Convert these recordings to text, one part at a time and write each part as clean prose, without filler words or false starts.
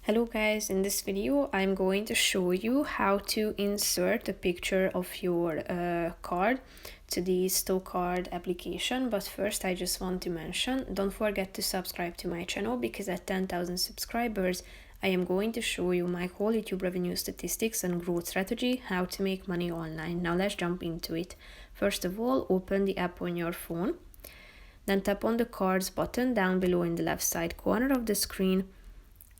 Hello guys, in this video I'm going to show you how to insert a picture of your card to the Stocard application. But first I just want to mention, don't forget to subscribe to my channel, because at 10,000 subscribers I am going to show you my whole YouTube revenue statistics and growth strategy, how to make money online. Now let's jump into it. First of all, open the app on your phone, then tap on the cards button down below in the left side corner of the screen.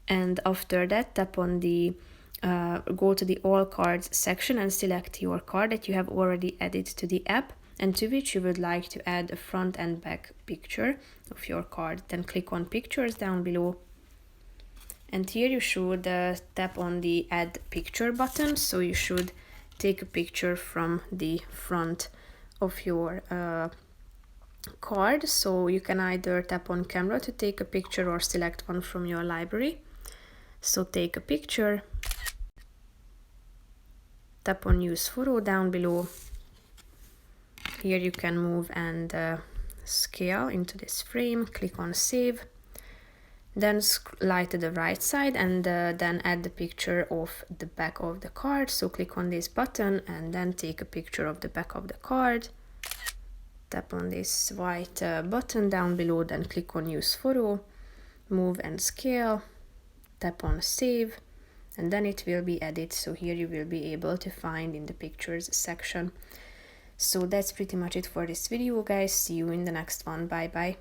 And after that, tap on the go to the all cards section and select your card that you have already added to the app and to which you would like to add a front and back picture of your card. Then click on pictures down below, and here you should tap on the add picture button. So you should take a picture from the front of your card. So you can either tap on camera to take a picture or select one from your library. So take a picture, tap on use photo down below. Here you can move and scale into this frame, click on save, then slide to the right side and then add the picture of the back of the card. So click on this button and then take a picture of the back of the card. Tap on this white button down below, then click on use photo, move and scale, tap on save, and then it will be added. So here you will be able to find in the pictures section. So that's pretty much it for this video, guys. See you in the next one. Bye bye.